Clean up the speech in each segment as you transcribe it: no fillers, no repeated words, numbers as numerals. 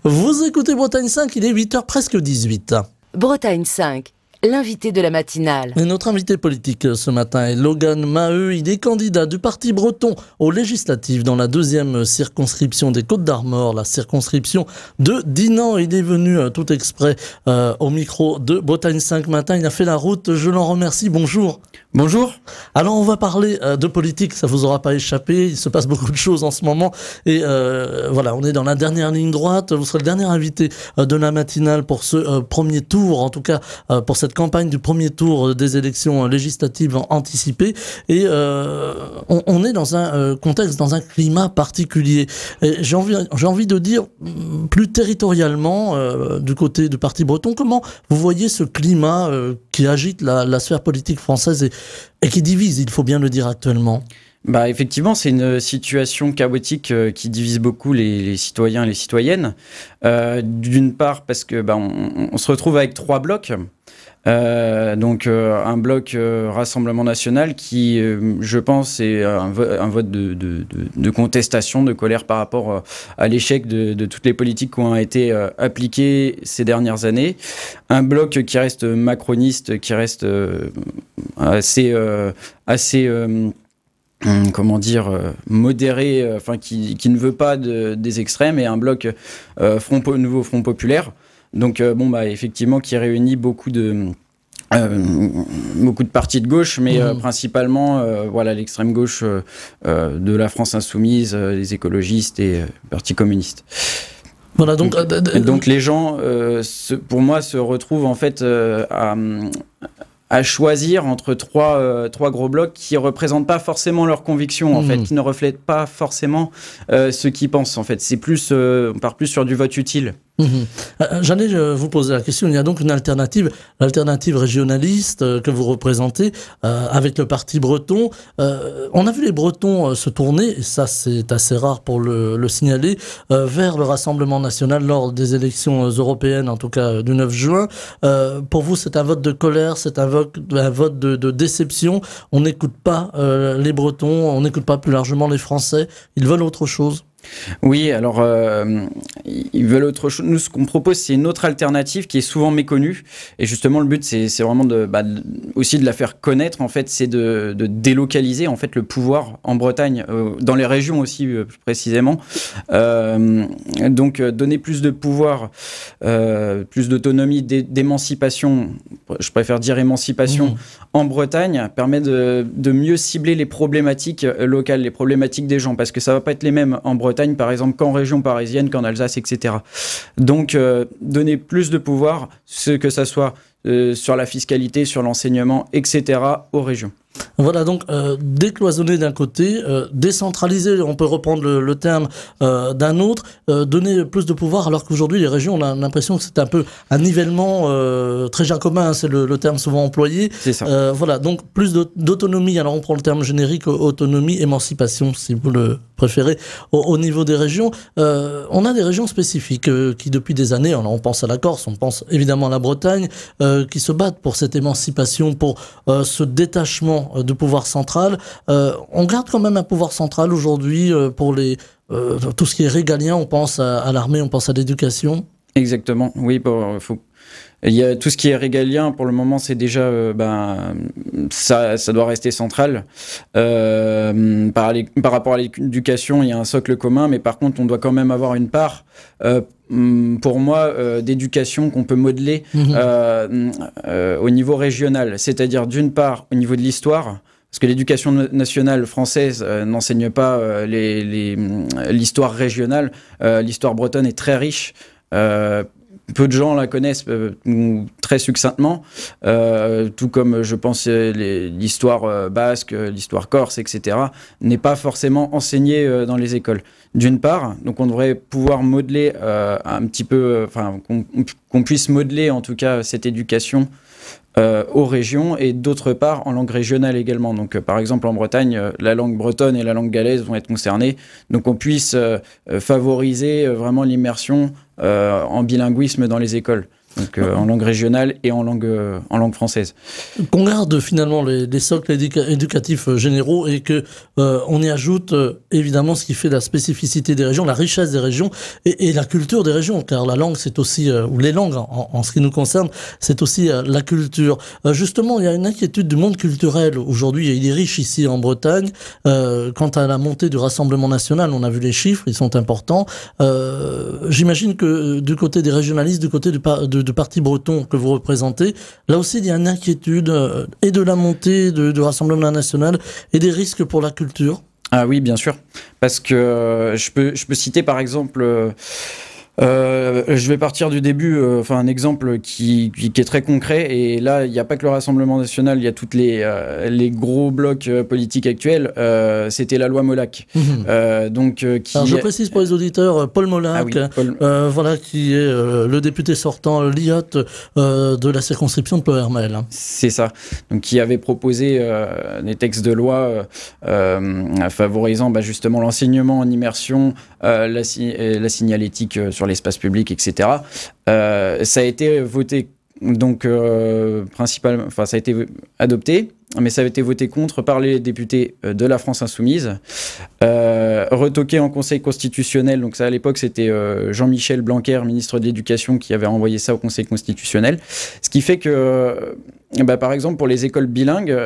Vous écoutez Bretagne 5, il est 8h presque 18. Bretagne 5, l'invité de la matinale. Et notre invité politique ce matin est Logan Maheu. Il est candidat du Parti breton aux législatives dans la deuxième circonscription des Côtes-d'Armor, la circonscription de Dinan. Il est venu tout exprès au micro de Bretagne 5 matin. Il a fait la route, je l'en remercie. Bonjour. Bonjour. Alors on va parler de politique, ça vous aura pas échappé, il se passe beaucoup de choses en ce moment et voilà, on est dans la dernière ligne droite, vous serez le dernier invité de la matinale pour ce premier tour, en tout cas pour cette campagne du premier tour des élections législatives anticipées et on est dans un contexte, dans un climat particulier. J'ai envie de dire plus territorialement du côté du Parti breton, comment vous voyez ce climat qui agite la sphère politique française et qui divise, il faut bien le dire actuellement? Bah effectivement, c'est une situation chaotique qui divise beaucoup les citoyens et les citoyennes. D'une part parce que on se retrouve avec trois blocs. Donc un bloc Rassemblement National qui, je pense, est un vote de contestation, de colère par rapport à l'échec de toutes les politiques qui ont été appliquées ces dernières années. Un bloc qui reste macroniste, qui reste assez comment dire, modéré, enfin qui ne veut pas des extrêmes, et un bloc nouveau Front Populaire. Donc effectivement, qui réunit beaucoup de partis de gauche, mais principalement l'extrême gauche de la France insoumise, les écologistes et le Parti communiste. Voilà, donc les gens, pour moi, se retrouvent en fait à choisir entre trois gros blocs qui représentent pas forcément leurs convictions, en fait, qui ne reflètent pas forcément ce qu'ils pensent, en fait. C'est plus, on part plus sur du vote utile. J'allais vous poser la question. Il y a donc une alternative, l'alternative régionaliste que vous représentez avec le Parti breton. On a vu les Bretons se tourner, et ça c'est assez rare pour le signaler, vers le Rassemblement national lors des élections européennes, en tout cas du 9 juin. Pour vous, c'est un vote de colère, c'est un vote de déception. On n'écoute pas les Bretons, on n'écoute pas plus largement les Français. Ils veulent autre chose. Oui, alors ils veulent autre chose. Nous, ce qu'on propose, c'est une autre alternative qui est souvent méconnue. Et justement, le but, c'est vraiment aussi de la faire connaître. En fait, c'est de délocaliser en fait le pouvoir en Bretagne, dans les régions aussi plus précisément. Donc, donner plus de pouvoir, plus d'autonomie, d'émancipation. Je préfère dire émancipation en Bretagne, permet de mieux cibler les problématiques locales, les problématiques des gens, parce que ça va pas être les mêmes en Bretagne, par exemple, qu'en région parisienne, qu'en Alsace, etc. Donc, donner plus de pouvoir, que ça soit sur la fiscalité, sur l'enseignement, etc., aux régions. Voilà, donc décloisonner d'un côté, décentraliser, on peut reprendre le terme d'un autre, donner plus de pouvoir, alors qu'aujourd'hui les régions, on a l'impression que c'est un peu un nivellement très jacobin, hein, c'est le terme souvent employé. C'est ça. Voilà, donc plus d'autonomie, alors on prend le terme générique, autonomie, émancipation, si vous le préférez, au niveau des régions. On a des régions spécifiques qui depuis des années, alors on pense à la Corse, on pense évidemment à la Bretagne, qui se battent pour cette émancipation, pour ce détachement de pouvoir central. On garde quand même un pouvoir central aujourd'hui pour tout ce qui est régalien. On pense à l'armée, on pense à l'éducation. Exactement, oui. Il y a tout ce qui est régalien, pour le moment, c'est déjà, ça doit rester central. Par rapport à l'éducation, il y a un socle commun, mais par contre, on doit quand même avoir une part, pour moi, d'éducation qu'on peut modeler au niveau régional. C'est-à-dire, d'une part, au niveau de l'histoire, parce que l'éducation nationale française n'enseigne pas l'histoire régionale. L'histoire bretonne est très riche. Peu de gens la connaissent très succinctement, tout comme je pense l'histoire basque, l'histoire corse, etc., n'est pas forcément enseignée dans les écoles. D'une part, donc on devrait pouvoir modeler un petit peu, qu'on puisse modeler en tout cas cette éducation aux régions, et d'autre part en langue régionale également. Donc par exemple en Bretagne, la langue bretonne et la langue galaise vont être concernées, donc on puisse favoriser vraiment l'immersion en bilinguisme dans les écoles. Donc en langue régionale et en langue française. Qu'on garde finalement les socles éducatifs généraux et que on y ajoute évidemment ce qui fait la spécificité des régions, la richesse des régions et la culture des régions, car la langue c'est aussi, ou les langues en ce qui nous concerne, c'est aussi la culture. Justement, il y a une inquiétude du monde culturel aujourd'hui, et il est riche ici en Bretagne, quant à la montée du Rassemblement national. On a vu les chiffres, ils sont importants. J'imagine que du côté des régionalistes, du côté du parti breton que vous représentez, là aussi il y a une inquiétude et de la montée du Rassemblement national et des risques pour la culture. Ah oui, bien sûr, parce que je peux citer par exemple... je vais partir du début, un exemple qui est très concret, et là il n'y a pas que le Rassemblement national, il y a toutes les gros blocs politiques actuels. C'était la loi Molac. Alors je précise pour les auditeurs, Paul Molac, voilà, qui est le député sortant Lyotte de la circonscription de Ploërmel. C'est ça, donc qui avait proposé des textes de loi favorisant justement l'enseignement en immersion, la signalétique sur l'espace public, etc. Ça a été voté, donc principalement, ça a été adopté, mais ça a été voté contre par les députés de la France Insoumise, retoqué en Conseil constitutionnel. Donc ça, à l'époque, c'était Jean-Michel Blanquer, ministre de l'Éducation, qui avait envoyé ça au Conseil constitutionnel. Ce qui fait que, par exemple, pour les écoles bilingues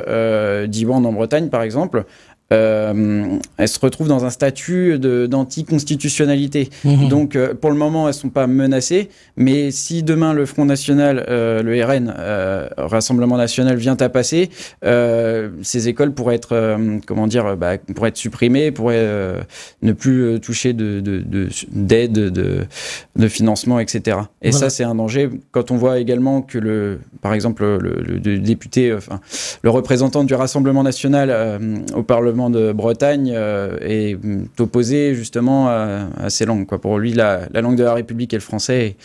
d'Iwan en Bretagne, par exemple, elles se retrouvent dans un statut d'anticonstitutionnalité. Donc pour le moment elles sont pas menacées, mais si demain le Front National, le RN, Rassemblement National, vient à passer, ces écoles pourraient être pourraient être supprimées, pourraient ne plus toucher d'aide, de financement, etc. Et voilà. Ça c'est un danger quand on voit également que par exemple le député, le représentant du Rassemblement National au Parlement de Bretagne est opposé justement à ces langues, quoi. Pour lui, la langue de la République est le français,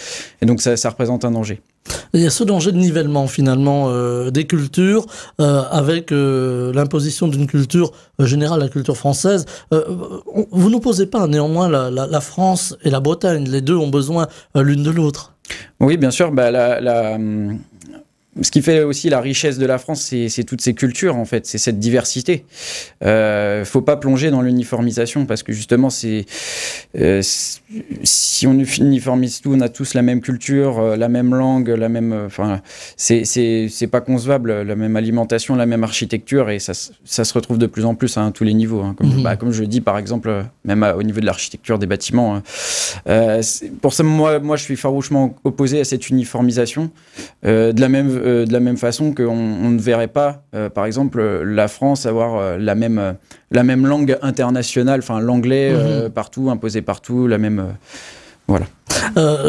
et donc ça représente un danger. Il y a ce danger de nivellement finalement des cultures avec l'imposition d'une culture générale, la culture française. Vous n'opposez pas néanmoins la France et la Bretagne, les deux ont besoin l'une de l'autre. Oui, bien sûr. Ce qui fait aussi la richesse de la France, c'est toutes ces cultures, en fait, c'est cette diversité. Faut pas plonger dans l'uniformisation, parce que justement, si on uniformise tout, on a tous la même culture, la même langue, la même, c'est pas concevable, la même alimentation, la même architecture, et ça se retrouve de plus en plus à tous les niveaux. Hein, comme je le dis, par exemple, même au niveau de l'architecture des bâtiments. Pour ça, moi, je suis farouchement opposé à cette uniformisation. De la même façon qu'on ne verrait pas, par exemple, la France avoir la même langue internationale, l'anglais partout, imposé partout, la même... voilà.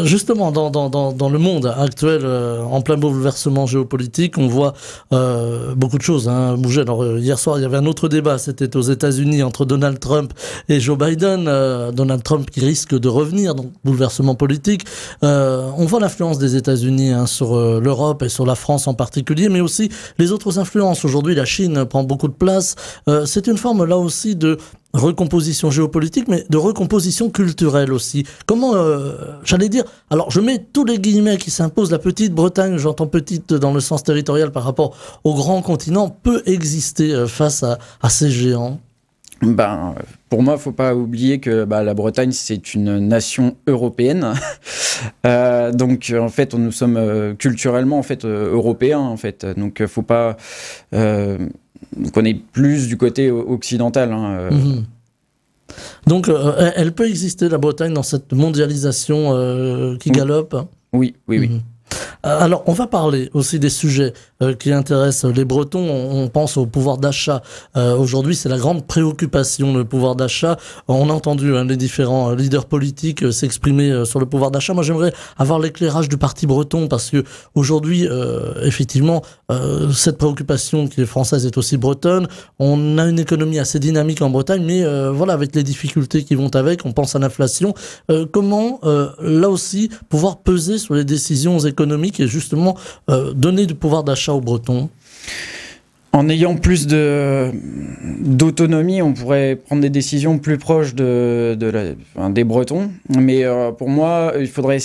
Justement, dans le monde actuel, en plein bouleversement géopolitique, on voit beaucoup de choses bouger. Alors, hier soir, il y avait un autre débat, c'était aux États-Unis entre Donald Trump et Joe Biden. Donald Trump qui risque de revenir, donc bouleversement politique. On voit l'influence des États-Unis sur l'Europe et sur la France en particulier, mais aussi les autres influences. Aujourd'hui, la Chine prend beaucoup de place. C'est une forme, là aussi, de recomposition géopolitique, mais de recomposition culturelle aussi. Comment, j'allais dire, alors je mets tous les guillemets qui s'imposent, la petite Bretagne, j'entends petite dans le sens territorial par rapport au grand continent, peut exister face à ces géants? Pour moi, il ne faut pas oublier que la Bretagne, c'est une nation européenne. Donc, en fait, nous sommes culturellement européens. En fait. Donc, il ne faut pas... qu'on est plus du côté occidental. Donc, elle peut exister, la Bretagne, dans cette mondialisation qui galope? Oui. Alors, on va parler aussi des sujets qui intéressent les Bretons. On pense au pouvoir d'achat. Aujourd'hui, c'est la grande préoccupation, le pouvoir d'achat. On a entendu les différents leaders politiques s'exprimer sur le pouvoir d'achat. Moi, j'aimerais avoir l'éclairage du parti breton, parce que aujourd'hui, effectivement, cette préoccupation qui est française est aussi bretonne. On a une économie assez dynamique en Bretagne, mais voilà, avec les difficultés qui vont avec, on pense à l'inflation. Comment, là aussi, pouvoir peser sur les décisions économiques et justement donner du pouvoir d'achat aux Bretons? En ayant plus d'autonomie, on pourrait prendre des décisions plus proches des Bretons. Mais pour moi, il faudrait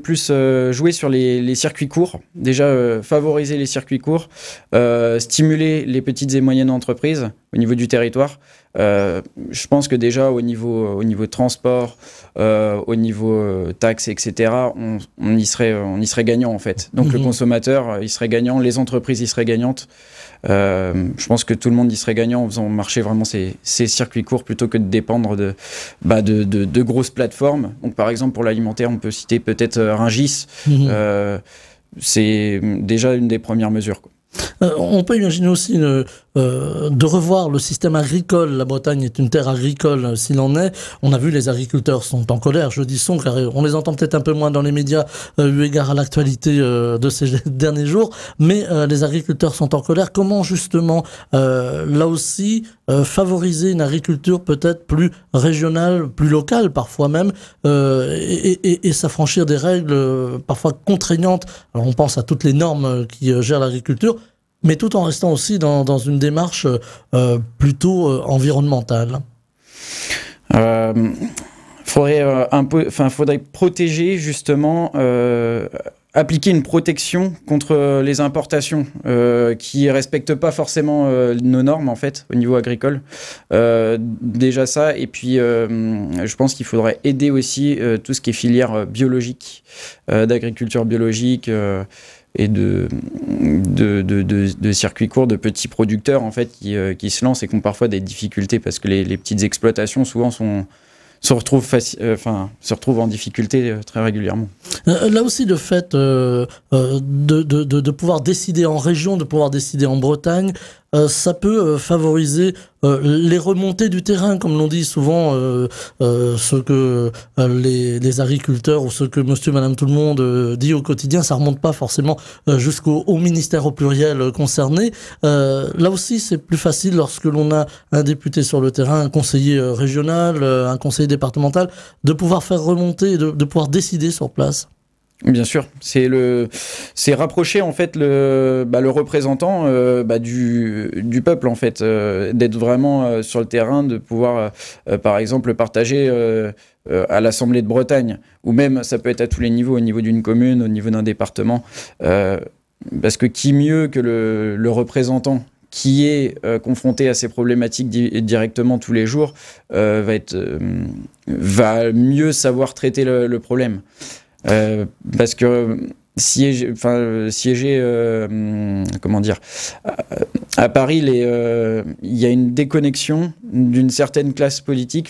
plus jouer sur les circuits courts. Déjà, favoriser les circuits courts, stimuler les petites et moyennes entreprises au niveau du territoire. Je pense que déjà, au niveau transport, au niveau taxes, etc., on y serait gagnant, en fait. Donc, le consommateur, il serait gagnant, les entreprises, y seraient gagnantes. Je pense que tout le monde y serait gagnant en faisant marcher vraiment ces circuits courts plutôt que de dépendre de grosses plateformes. Donc, par exemple, pour l'alimentaire, on peut citer peut-être Rungis. C'est déjà une des premières mesures, quoi. On peut imaginer aussi de revoir le système agricole. La Bretagne est une terre agricole, s'il en est. On a vu les agriculteurs sont en colère, je dis sont, car on les entend peut-être un peu moins dans les médias eu égard à l'actualité de ces derniers jours, mais les agriculteurs sont en colère. Comment justement, là aussi, favoriser une agriculture peut-être plus régionale, plus locale parfois même, et s'affranchir des règles parfois contraignantes. Alors on pense à toutes les normes qui gèrent l'agriculture, mais tout en restant aussi dans une démarche plutôt environnementale. Faudrait protéger justement, appliquer une protection contre les importations qui respectent pas forcément nos normes en fait au niveau agricole. Déjà ça, et puis je pense qu'il faudrait aider aussi tout ce qui est filière biologique, d'agriculture biologique. Et de circuits courts, de petits producteurs en fait qui se lancent et qui ont parfois des difficultés parce que les petites exploitations souvent se retrouvent en difficulté très régulièrement. Là aussi, le fait de pouvoir décider en région, de pouvoir décider en Bretagne, ça peut favoriser les remontées du terrain, comme l'on dit souvent, ce que les agriculteurs ou ce que monsieur, madame, tout le monde dit au quotidien, ça remonte pas forcément jusqu'au ministère au pluriel concerné. Là aussi, c'est plus facile lorsque l'on a un député sur le terrain, un conseiller régional, un conseiller départemental, de pouvoir faire remonter, de pouvoir décider sur place. Bien sûr, c'est rapprocher en fait le représentant du peuple en fait, d'être vraiment sur le terrain, de pouvoir par exemple partager à l'Assemblée de Bretagne, ou même ça peut être à tous les niveaux, au niveau d'une commune, au niveau d'un département, parce que qui mieux que le représentant qui est confronté à ces problématiques directement tous les jours va mieux savoir traiter le problème. Parce que siéger à Paris, il y a une déconnexion d'une certaine classe politique,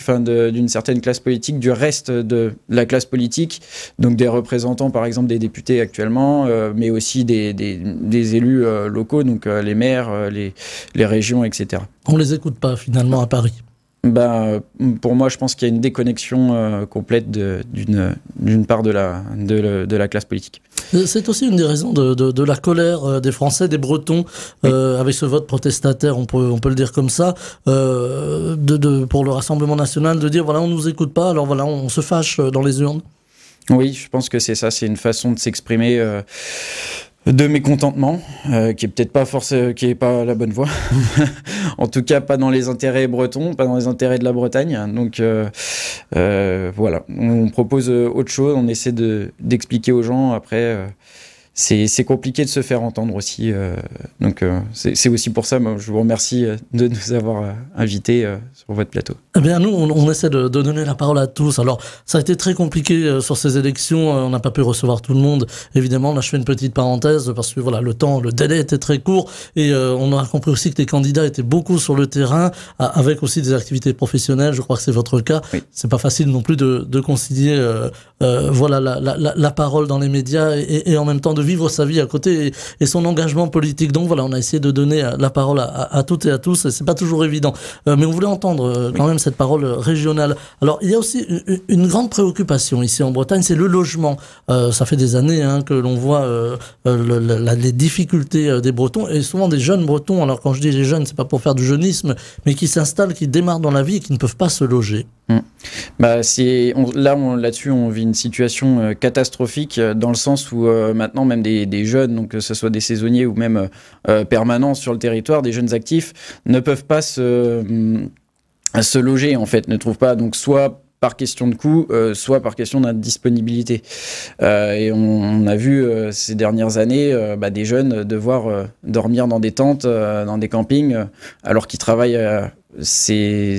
du reste de la classe politique, donc des représentants par exemple des députés actuellement, mais aussi des élus locaux, donc les maires, les régions, etc. On les écoute pas finalement à Paris. Pour moi, je pense qu'il y a une déconnexion complète d'une part de la classe politique. C'est aussi une des raisons de la colère des Français, des Bretons, avec ce vote protestataire, on peut le dire comme ça, pour le Rassemblement national, de dire voilà, on nous écoute pas, alors voilà, on se fâche dans les urnes. Oui, je pense que c'est ça, c'est une façon de s'exprimer. De mécontentement, qui est peut-être pas qui est pas la bonne voie. En tout cas, pas dans les intérêts bretons, pas dans les intérêts de la Bretagne. Donc voilà, on propose autre chose, on essaie d'expliquer aux gens. Après, c'est compliqué de se faire entendre aussi. Donc c'est aussi pour ça, moi, je vous remercie de nous avoir invités sur votre plateau. Eh bien, nous, on essaie de donner la parole à tous. Alors, ça a été très compliqué sur ces élections. On n'a pas pu recevoir tout le monde. Évidemment, là, je fais une petite parenthèse parce que voilà, le délai était très court et on a compris aussi que les candidats étaient beaucoup sur le terrain, avec aussi des activités professionnelles. Je crois que c'est votre cas. Oui. C'est pas facile non plus de concilier, voilà, la parole dans les médias et en même temps de vivre sa vie à côté et son engagement politique. Donc voilà, on a essayé de donner la parole à toutes et à tous. Et c'est pas toujours évident, mais on voulait entendre quand même cette parole régionale. Alors, il y a aussi une grande préoccupation ici en Bretagne, c'est le logement. Ça fait des années que l'on voit les difficultés des Bretons, et souvent des jeunes Bretons. Alors, quand je dis les jeunes, c'est pas pour faire du jeunisme, mais qui s'installent, qui démarrent dans la vie et qui ne peuvent pas se loger. Là-dessus, on vit une situation catastrophique dans le sens où maintenant même des jeunes, donc que ce soit des saisonniers ou même permanents sur le territoire, des jeunes actifs, ne peuvent pas se loger en fait, ne trouvent pas, donc soit par question de coût, soit par question d'indisponibilité. Et on a vu ces dernières années des jeunes devoir dormir dans des tentes, dans des campings, alors qu'ils travaillent. C'est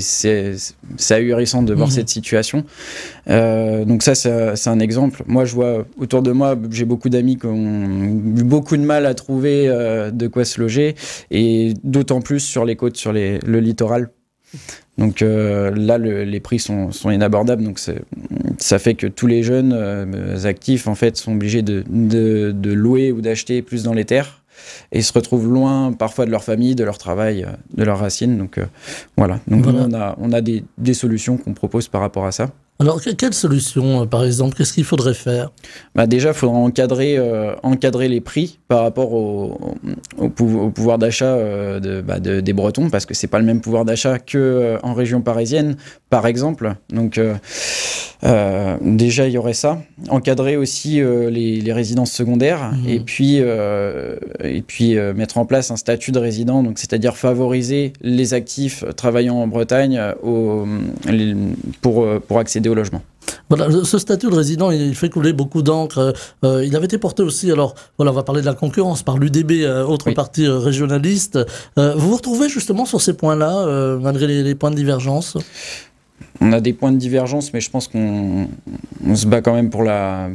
ahurissant de voir cette situation. Donc ça, c'est un exemple. Moi, je vois autour de moi, j'ai beaucoup d'amis qui ont eu beaucoup de mal à trouver de quoi se loger, et d'autant plus sur les côtes, sur le littoral. Donc là, les prix sont inabordables. Donc ça fait que tous les jeunes actifs en fait sont obligés de louer ou d'acheter plus dans les terres. Et ils se retrouvent loin parfois de leur famille, de leur travail, de leurs racines. Donc voilà. Donc voilà. Nous, on a des solutions qu'on propose par rapport à ça. Alors, quelle solution, par exemple? Qu'est-ce qu'il faudrait faire? Déjà, il faudra encadrer les prix par rapport au pouvoir d'achat des Bretons, parce que c'est pas le même pouvoir d'achat qu'en région parisienne, par exemple. Donc, déjà, il y aurait ça. Encadrer aussi les résidences secondaires, et puis mettre en place un statut de résident, donc c'est-à-dire favoriser les actifs travaillant en Bretagne pour accéder au logement. Voilà, ce statut de résident, il fait couler beaucoup d'encre. Il avait été porté aussi, alors voilà, on va parler de la concurrence, par l'UDB, autre parti régionaliste. Vous vous retrouvez justement sur ces points-là, malgré les points de divergence? On a des points de divergence, mais je pense qu'on se bat quand même pour la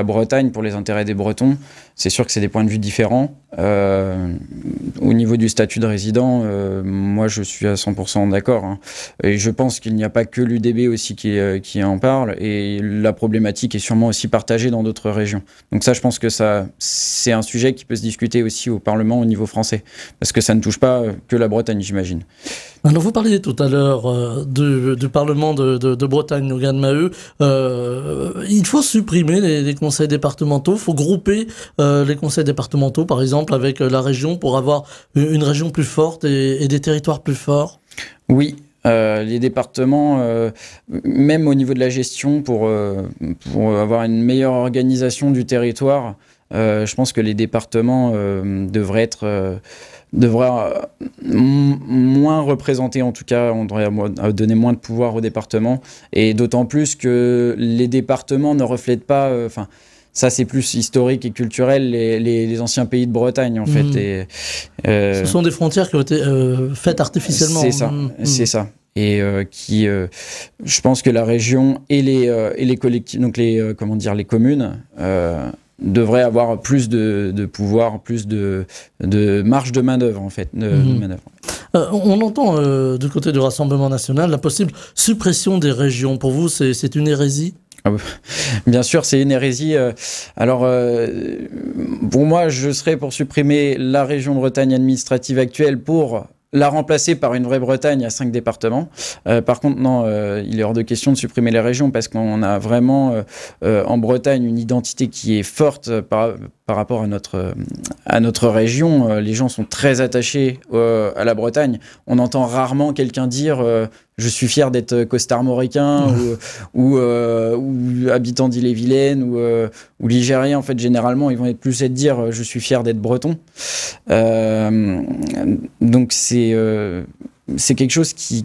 Bretagne, pour les intérêts des Bretons. C'est sûr que c'est des points de vue différents. Au niveau du statut de résident, moi je suis à 100% d'accord. Et je pense qu'il n'y a pas que l'UDB aussi qui en parle. Et la problématique est sûrement aussi partagée dans d'autres régions. Donc ça, je pense que c'est un sujet qui peut se discuter aussi au Parlement au niveau français. Parce que ça ne touche pas que la Bretagne, j'imagine. Alors vous parliez tout à l'heure du Parlement de Bretagne, Logan Maheu. Il faut supprimer les conseils départementaux, il faut grouper les conseils départementaux, par exemple, avec la région pour avoir une région plus forte et des territoires plus forts. Oui. Les départements, même au niveau de la gestion, pour avoir une meilleure organisation du territoire, je pense que les départements devraient moins représentés, en tout cas, on devrait donner moins de pouvoir aux départements, et d'autant plus que les départements ne reflètent pas... ça, c'est plus historique et culturel, les anciens pays de Bretagne, en fait. Ce sont des frontières qui ont été faites artificiellement. C'est ça, c'est ça. Et je pense que la région et les collectivités, donc les communes, devraient avoir plus de pouvoir, plus de marge de manœuvre, en fait. On entend du côté du Rassemblement national la possible suppression des régions. Pour vous, c'est une hérésie? Bien sûr, c'est une hérésie. Alors, pour moi, je serais pour supprimer la région Bretagne administrative actuelle pour la remplacer par une vraie Bretagne à 5 départements. Par contre, non, il est hors de question de supprimer les régions, parce qu'on a vraiment en Bretagne une identité qui est forte par rapport à notre région. Les gens sont très attachés à la Bretagne. On entend rarement quelqu'un dire je suis fier d'être costarmoricain ou habitant d'Ille-et-Vilaine ou ligérien. En fait, généralement, ils vont être plus dire je suis fier d'être breton. Donc c'est quelque chose qui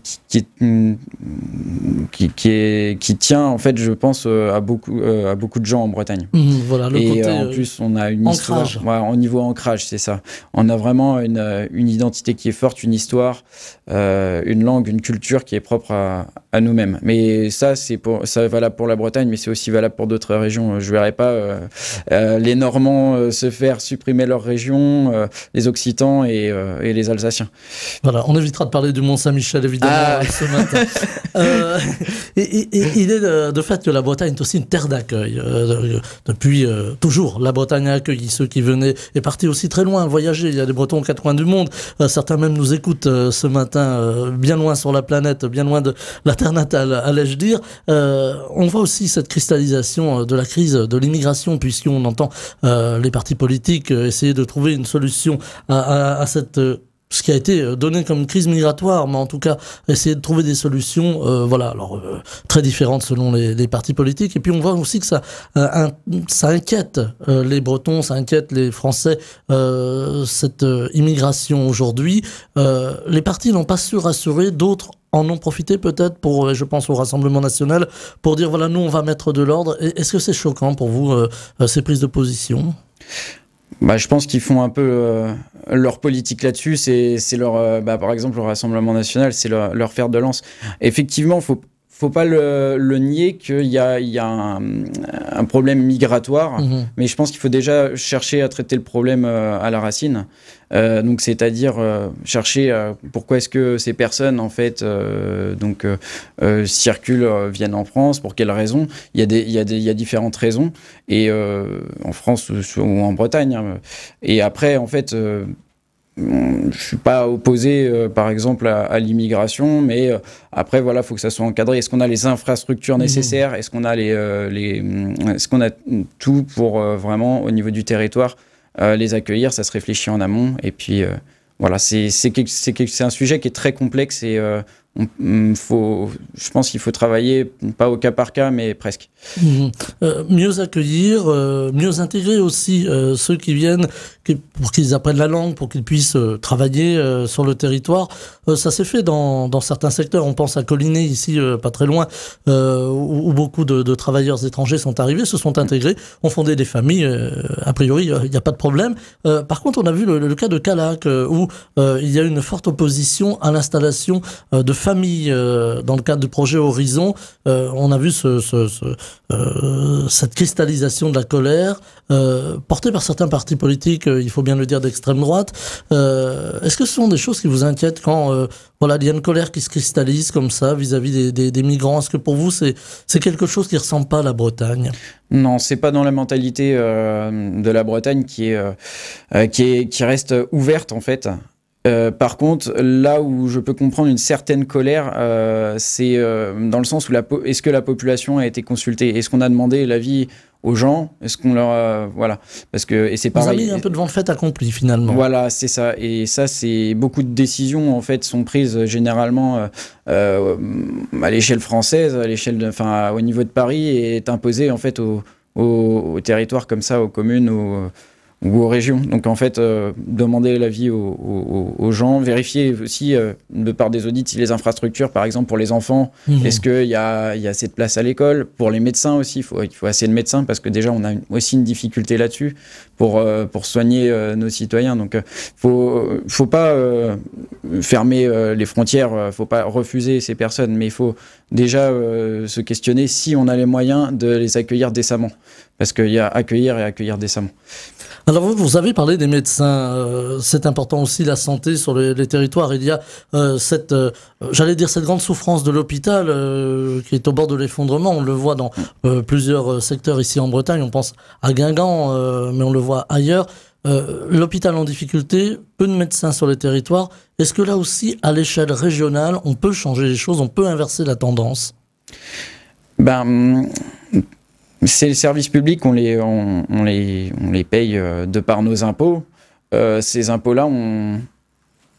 tient, en fait, je pense, à beaucoup de gens en Bretagne. Voilà, le et côté en plus, on a une ancrage. Histoire. Ouais, au niveau ancrage, c'est ça. On a vraiment une identité qui est forte, une histoire, une langue, une culture qui est propre à nous-mêmes. Mais ça, c'est valable pour la Bretagne, mais c'est aussi valable pour d'autres régions. Je ne verrais pas les Normands se faire supprimer leur région, les Occitans et les Alsaciens. Voilà, on évitera de parler du Mont-Saint-Michel, évidemment, ce matin. Et il est de fait que la Bretagne est aussi une terre d'accueil. Depuis toujours, la Bretagne a accueilli ceux qui venaient et partis aussi très loin, voyager. Il y a des Bretons aux quatre coins du monde. Certains même nous écoutent ce matin, bien loin sur la planète, bien loin de la terre natale, allais-je dire. On voit aussi cette cristallisation de la crise de l'immigration, puisqu'on entend les partis politiques essayer de trouver une solution à cette ce qui a été donné comme crise migratoire, mais en tout cas essayer de trouver des solutions, très différentes selon les partis politiques. Et puis on voit aussi que ça inquiète les Bretons, ça inquiète les Français, cette immigration aujourd'hui. Les partis n'ont pas su rassurer, d'autres en ont profité peut-être pour, je pense au Rassemblement national, pour dire voilà, nous on va mettre de l'ordre. Est-ce que c'est choquant pour vous, ces prises de position ? Je pense qu'ils font un peu leur politique là-dessus. C'est leur, par exemple, le Rassemblement national, c'est leur fer de lance. Effectivement, faut pas le nier qu'il y a un problème migratoire, mais je pense qu'il faut déjà chercher à traiter le problème à la racine. Donc c'est-à-dire chercher pourquoi est-ce que ces personnes en fait circulent, viennent en France, pour quelles raisons. Il y a différentes raisons, et en France ou en Bretagne. Et après en fait je suis pas opposé, par exemple, à l'immigration, mais après, voilà, faut que ça soit encadré. Est-ce qu'on a les infrastructures nécessaires ? Est-ce qu'on a est-ce qu'on a tout pour vraiment, au niveau du territoire, les accueillir ? Ça se réfléchit en amont. Et puis, voilà, c'est un sujet qui est très complexe et je pense qu'il faut travailler, pas au cas par cas, mais presque. Mieux accueillir, mieux intégrer aussi ceux qui viennent, pour qu'ils apprennent la langue, pour qu'ils puissent travailler sur le territoire. Ça s'est fait dans certains secteurs. On pense à Collinet, ici, pas très loin, où beaucoup de travailleurs étrangers sont arrivés, se sont intégrés, ont fondé des familles. A priori, il n'y a pas de problème. Par contre, on a vu le cas de Callac, où il y a une forte opposition à l'installation de familles dans le cadre du projet Horizon. On a vu cette cristallisation de la colère portée par certains partis politiques, il faut bien le dire, d'extrême droite. Est-ce que ce sont des choses qui vous inquiètent quand il y a une colère qui se cristallise comme ça vis-à-vis des migrants? Est-ce que pour vous c'est quelque chose qui ressemble pas à la Bretagne? Non, c'est pas dans la mentalité de la Bretagne qui reste ouverte en fait. Par contre, là où je peux comprendre une certaine colère, c'est dans le sens où est-ce que la population a été consultée? Est-ce qu'on a demandé l'avis aux gens? Est-ce qu'on leur voilà, parce que et c'est pareil. Vous avez un peu devant le fait accompli finalement. Voilà, c'est ça. Et ça, c'est beaucoup de décisions en fait sont prises généralement à l'échelle française, au niveau de Paris, et est imposée en fait au territoire comme ça, aux communes, ou aux régions. Donc en fait, demander l'avis aux gens, vérifier aussi de par des audits si les infrastructures, par exemple pour les enfants, est-ce qu'il y a assez de place à l'école? Pour les médecins aussi, il faut assez de médecins, parce que déjà on a aussi une difficulté là-dessus pour soigner nos citoyens. Donc faut pas fermer les frontières, faut pas refuser ces personnes, mais il faut déjà se questionner si on a les moyens de les accueillir décemment, parce qu'il y a accueillir et accueillir décemment. Alors vous avez parlé des médecins, c'est important aussi la santé sur les territoires. Il y a cette grande souffrance de l'hôpital qui est au bord de l'effondrement. On le voit dans plusieurs secteurs ici en Bretagne. On pense à Guingamp, mais on le voit ailleurs. L'hôpital en difficulté, peu de médecins sur les territoires. Est-ce que là aussi, à l'échelle régionale, on peut changer les choses, on peut inverser la tendance? C'est les services publics, on les paye de par nos impôts. Ces impôts-là, on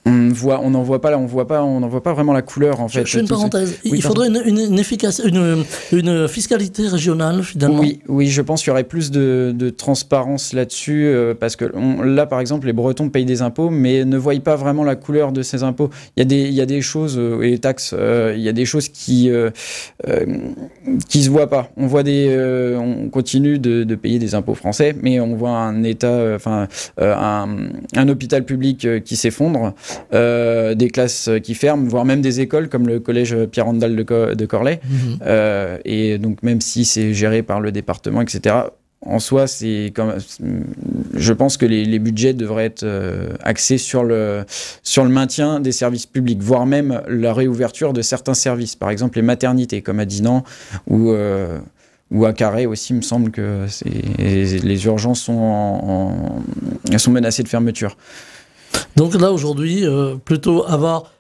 n'en voit pas vraiment la couleur en fait. Je fais une parenthèse. Il faudrait une fiscalité régionale finalement. Oui, je pense qu'il y aurait plus de transparence là-dessus, parce que là, par exemple, les Bretons payent des impôts, mais ne voient pas vraiment la couleur de ces impôts. Il y a des choses, et les taxes, il y a des choses qui se voient pas. On continue de payer des impôts français, mais on voit un État, un hôpital public qui s'effondre. Des classes qui ferment, voire même des écoles comme le collège Pierre-Randal de Corlay. Et donc même si c'est géré par le département, etc., en soi, je pense que les budgets devraient être axés sur le maintien des services publics, voire même la réouverture de certains services, par exemple les maternités comme à Dinan ou à Carhaix aussi. Il me semble que les urgences sont menacées de fermeture. Donc là, aujourd'hui, plutôt avoir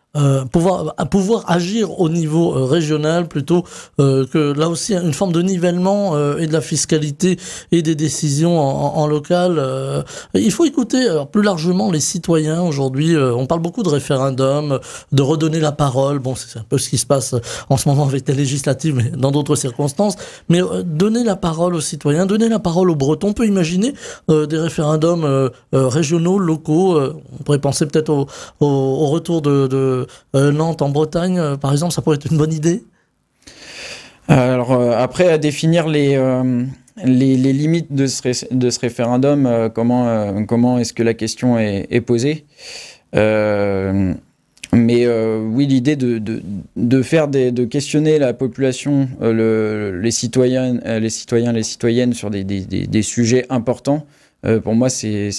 pouvoir agir au niveau régional plutôt que là aussi une forme de nivellement et de la fiscalité et des décisions en local. Il faut écouter plus largement les citoyens aujourd'hui. On parle beaucoup de référendum, de redonner la parole. Bon, c'est un peu ce qui se passe en ce moment avec les législatives, mais dans d'autres circonstances. Mais donner la parole aux citoyens, donner la parole aux Bretons. On peut imaginer des référendums régionaux, locaux. On pourrait penser peut-être au retour de Nantes en Bretagne, par exemple, ça pourrait être une bonne idée. Alors après, à définir les limites de ce référendum, comment est-ce que la question est posée. Mais oui, l'idée de questionner la population, les citoyens, les citoyennes sur des sujets importants. Pour moi, c'est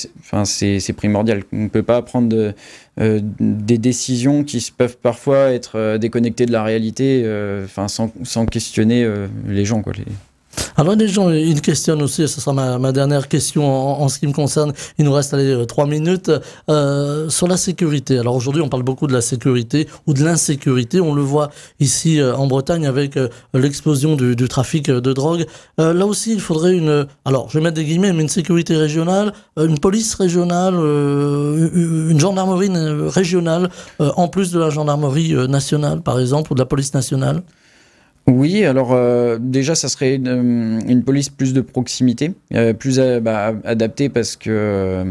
primordial. On ne peut pas prendre des décisions qui peuvent parfois être déconnectées de la réalité, sans questionner les gens, quoi. Alors les gens, ils questionnent aussi, ce sera ma dernière question en ce qui me concerne, il nous reste 3 minutes, sur la sécurité. Alors aujourd'hui on parle beaucoup de la sécurité ou de l'insécurité, on le voit ici en Bretagne avec l'explosion du trafic de drogue. Là aussi il faudrait alors je vais mettre des guillemets, mais une sécurité régionale, une police régionale, une gendarmerie régionale, en plus de la gendarmerie nationale par exemple, ou de la police nationale. Oui, alors déjà ça serait une police plus de proximité, plus adaptée parce que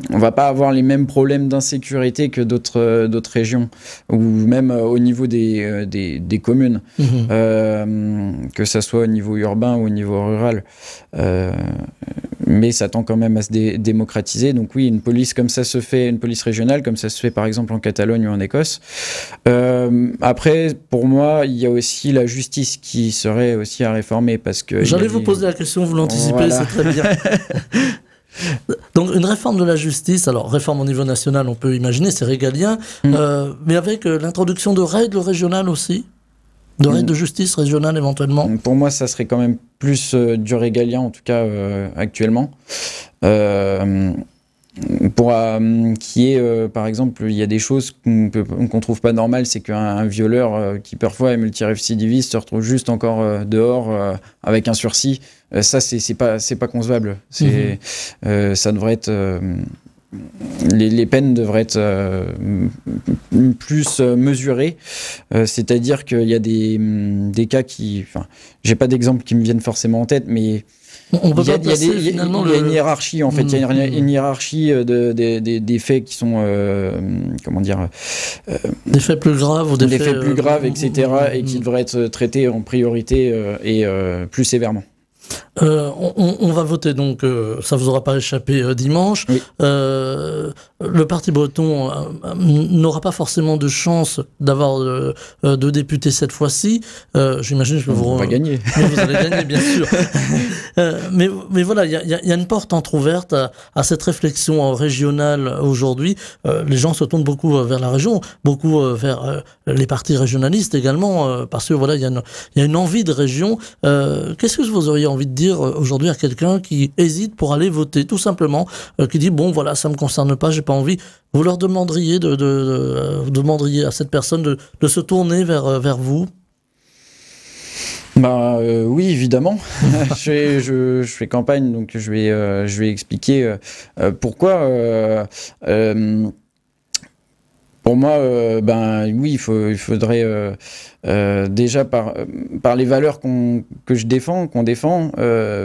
on va pas avoir les mêmes problèmes d'insécurité que d'autres régions ou même au niveau des communes, que ça soit au niveau urbain ou au niveau rural. Mais ça tend quand même à se démocratiser. Donc oui, une police comme ça se fait, une police régionale comme ça se fait par exemple en Catalogne ou en Écosse. Après, pour moi, il y a aussi la justice qui serait aussi à réformer parce que... J'allais vous poser la question, vous l'anticipez, voilà. C'est très bien. Donc une réforme de la justice, alors réforme au niveau national, on peut imaginer, c'est régalien, mais avec l'introduction de règles régionales aussi, de règles de justice régionale éventuellement. Pour moi, ça serait quand même plus du régalien, en tout cas actuellement. Par exemple, il y a des choses qu'on trouve pas normales, c'est qu'un violeur qui parfois est multirécidiviste se retrouve juste encore dehors avec un sursis. Ça, c'est pas concevable. Ça devrait être les peines devraient être plus mesurées, c'est-à-dire qu'il y a des cas qui, j'ai pas d'exemple qui me viennent forcément en tête, mais il y a une hiérarchie en fait, il y a une hiérarchie des faits qui sont des faits plus graves ou des faits plus graves, etc. et qui devraient être traités en priorité et plus sévèrement. On va voter donc, ça vous aura pas échappé dimanche. Oui. Le Parti breton n'aura pas forcément de chance d'avoir de députés cette fois-ci. J'imagine que vous va gagner. Vous allez gagner, bien sûr. Mais voilà, il y a une porte entrouverte à cette réflexion régionale aujourd'hui. Les gens se tournent beaucoup vers la région, beaucoup vers les partis régionalistes également, parce que voilà, il y a une envie de région. Qu'est-ce que vous auriez envie de dire aujourd'hui à quelqu'un qui hésite pour aller voter, tout simplement, qui dit bon voilà, ça me concerne pas, j'ai pas envie. Vous leur demanderiez demanderiez à cette personne de se tourner vers vous? Oui, évidemment. je fais campagne, donc je vais expliquer pourquoi. Pour moi, oui, il faudrait déjà par les valeurs qu'on défend,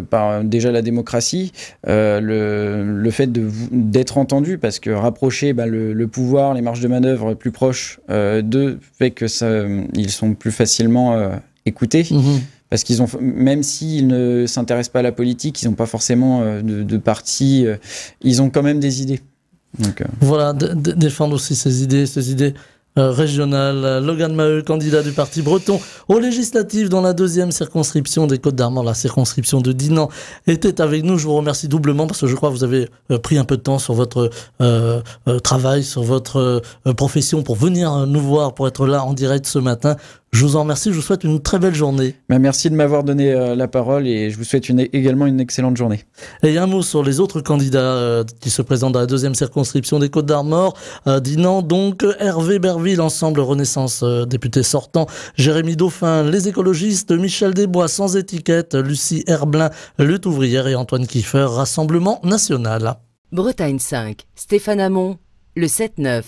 par déjà la démocratie, le fait d'être entendu, parce que rapprocher le pouvoir, les marges de manœuvre plus proches d'eux fait que ils sont plus facilement écoutés. Parce qu'ils ont, même s'ils ne s'intéressent pas à la politique, ils n'ont pas forcément de parti, ils ont quand même des idées. Donc, voilà, défendre aussi ces idées régionales. Logan Maheu, candidat du Parti breton aux législatives dans la 2e circonscription des Côtes-d'Armor, la circonscription de Dinan, était avec nous. Je vous remercie doublement parce que je crois que vous avez pris un peu de temps sur votre travail, sur votre profession pour venir nous voir, pour être là en direct ce matin. Je vous en remercie, je vous souhaite une très belle journée. Merci de m'avoir donné la parole et je vous souhaite également une excellente journée. Et un mot sur les autres candidats qui se présentent dans la 2e circonscription des Côtes-d'Armor. Dinant, donc, Hervé Berville, Ensemble Renaissance, député sortant, Jérémy Dauphin, les écologistes, Michel Desbois, Sans étiquette, Lucie Herblin, Lutte ouvrière et Antoine Kiefer, Rassemblement national. Bretagne 5, Stéphane Hamon, le 7-9.